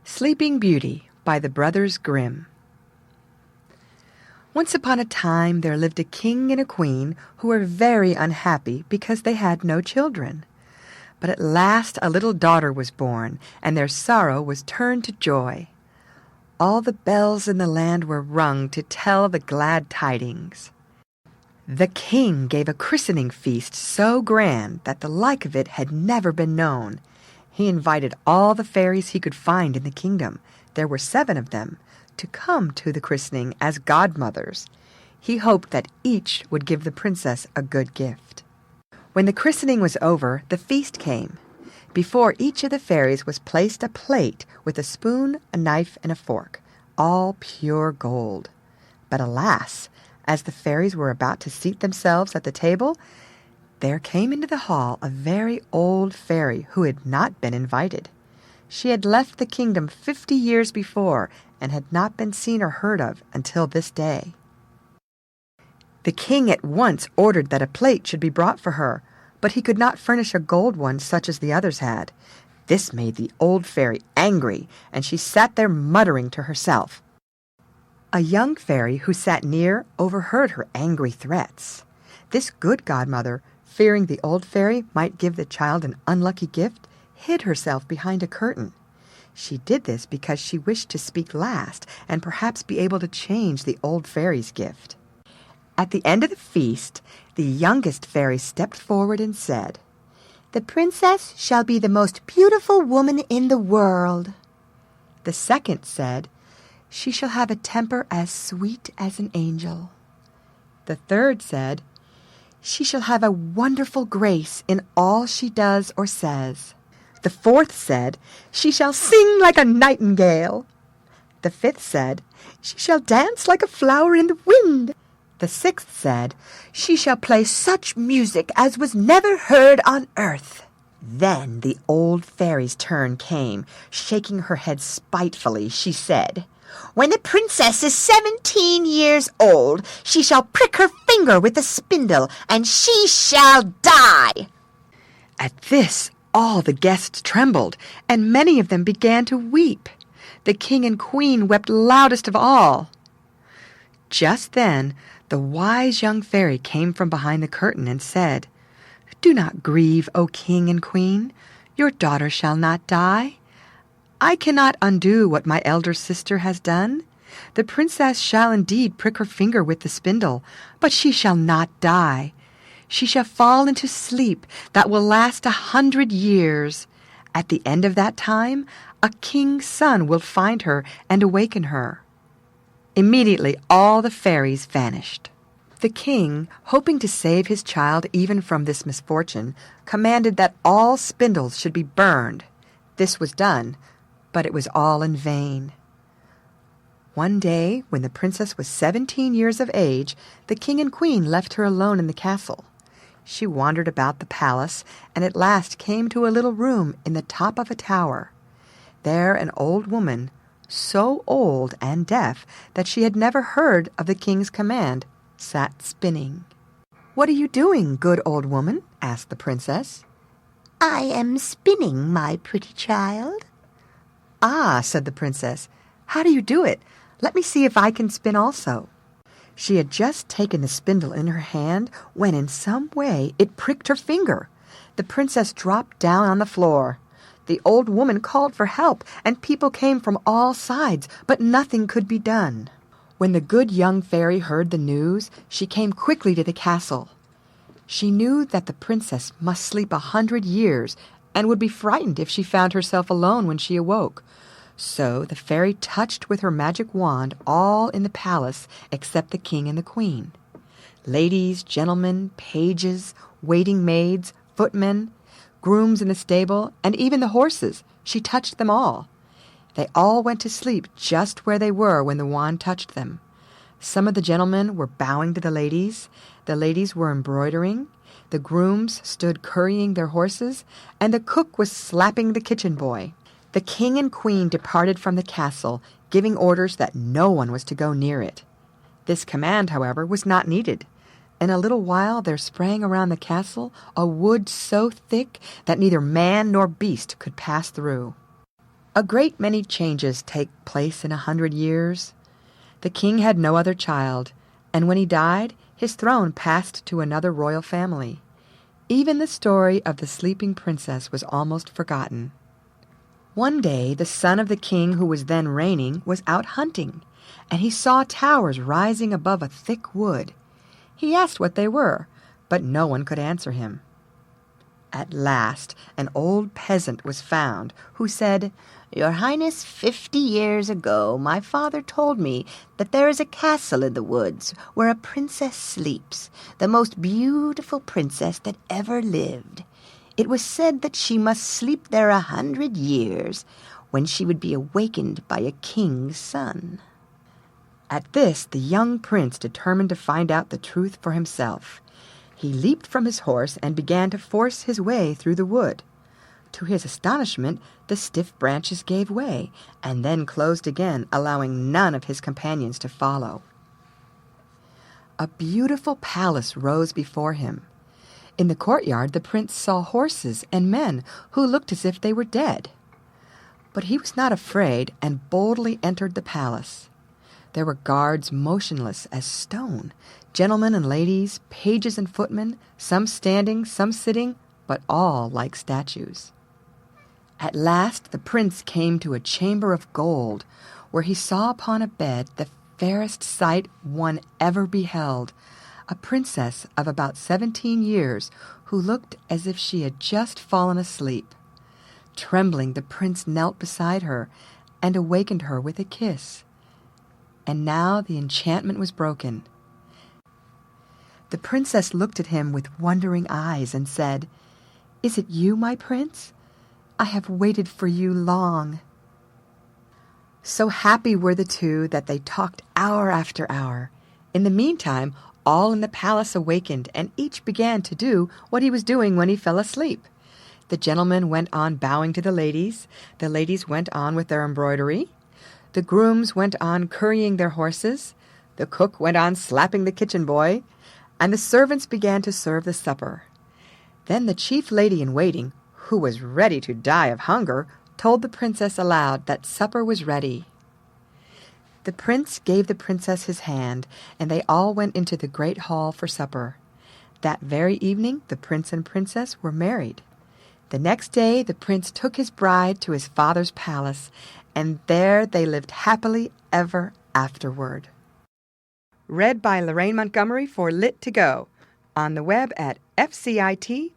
Sleeping Beauty by the Brothers Grimm. Once upon a time there lived a king and a queen who were very unhappy because they had no children. But at last a little daughter was born, and their sorrow was turned to joy. All the bells in the land were rung to tell the glad tidings. The king gave a christening feast so grand that the like of it had never been known. He invited all the fairies he could find in the kingdom, there were 7 of them, to come to the christening as godmothers. He hoped that each would give the princess a good gift. When the christening was over, the feast came. Before each of the fairies was placed a plate with a spoon, a knife, and a fork, all pure gold. But alas, as the fairies were about to seat themselves at the table, there came into the hall a very old fairy who had not been invited. She had left the kingdom 50 years before and had not been seen or heard of until this day. The king at once ordered that a plate should be brought for her, but he could not furnish a gold one such as the others had. This made the old fairy angry, and she sat there muttering to herself. A young fairy who sat near overheard her angry threats. This good godmother, fearing the old fairy might give the child an unlucky gift, hid herself behind a curtain. She did this because she wished to speak last and perhaps be able to change the old fairy's gift. At the end of the feast, the youngest fairy stepped forward and said, "The princess shall be the most beautiful woman in the world." The second said, "She shall have a temper as sweet as an angel." The third said, "She shall have a wonderful grace in all she does or says." The fourth said, "She shall sing like a nightingale." The fifth said, "She shall dance like a flower in the wind." The sixth said, "She shall play such music as was never heard on earth." Then the old fairy's turn came. Shaking her head spitefully, she said, "When the princess is 17 years old, she shall prick her finger with a spindle, and she shall die." At this, all the guests trembled, and many of them began to weep. The king and queen wept loudest of all. Just then, the wise young fairy came from behind the curtain and said, "Do not grieve, O king and queen. Your daughter shall not die. I cannot undo what my elder sister has done. The princess shall indeed prick her finger with the spindle, but she shall not die. She shall fall into sleep that will last 100 years. At the end of that time, a king's son will find her and awaken her." Immediately all the fairies vanished. The king, hoping to save his child even from this misfortune, commanded that all spindles should be burned. This was done, but it was all in vain. One day, when the princess was 17 years of age, the king and queen left her alone in the castle. She wandered about the palace, and at last came to a little room in the top of a tower. There an old woman, so old and deaf that she had never heard of the king's command, sat spinning. "What are you doing, good old woman?" asked the princess. "I am spinning, my pretty child." "Ah," said the princess, "how do you do it? Let me see if I can spin also." She had just taken the spindle in her hand when in some way it pricked her finger. The princess dropped down on the floor. The old woman called for help, and people came from all sides, but nothing could be done. When the good young fairy heard the news, she came quickly to the castle. She knew that the princess must sleep 100 years, and would be frightened if she found herself alone when she awoke. So the fairy touched with her magic wand all in the palace except the king and the queen. Ladies, gentlemen, pages, waiting maids, footmen, grooms in the stable, and even the horses, she touched them all. They all went to sleep just where they were when the wand touched them. Some of the gentlemen were bowing to the ladies were embroidering, the grooms stood currying their horses, and the cook was slapping the kitchen boy. The king and queen departed from the castle, giving orders that no one was to go near it. This command, however, was not needed. In a little while there sprang around the castle a wood so thick that neither man nor beast could pass through. A great many changes take place in 100 years. The king had no other child, and when he died, his throne passed to another royal family. Even the story of the sleeping princess was almost forgotten. One day, the son of the king who was then reigning was out hunting, and he saw towers rising above a thick wood. He asked what they were, but no one could answer him. At last, an old peasant was found who said, "Your Highness, 50 years ago my father told me that there is a castle in the woods where a princess sleeps, the most beautiful princess that ever lived. It was said that she must sleep there 100 years, when she would be awakened by a king's son." At this, the young prince determined to find out the truth for himself. He leaped from his horse and began to force his way through the wood. To his astonishment, the stiff branches gave way, and then closed again, allowing none of his companions to follow. A beautiful palace rose before him. In the courtyard, the prince saw horses and men who looked as if they were dead. But he was not afraid and boldly entered the palace. There were guards motionless as stone, gentlemen and ladies, pages and footmen, some standing, some sitting, but all like statues. At last the prince came to a chamber of gold, where he saw upon a bed the fairest sight one ever beheld, a princess of about 17 years who looked as if she had just fallen asleep. Trembling, the prince knelt beside her and awakened her with a kiss. And now the enchantment was broken. The princess looked at him with wondering eyes and said, "Is it you, my prince? I have waited for you long." So happy were the two that they talked hour after hour. In the meantime, all in the palace awakened, and each began to do what he was doing when he fell asleep. The gentlemen went on bowing to the ladies went on with their embroidery, the grooms went on currying their horses, the cook went on slapping the kitchen boy, and the servants began to serve the supper. Then the chief lady in waiting, who was ready to die of hunger, told the princess aloud that supper was ready. The prince gave the princess his hand, and they all went into the great hall for supper. That very evening the prince and princess were married. The next day the prince took his bride to his father's palace, and there they lived happily ever afterward. Read by Lorraine Montgomery for Lit to Go, on the web at fcit.usf.edu.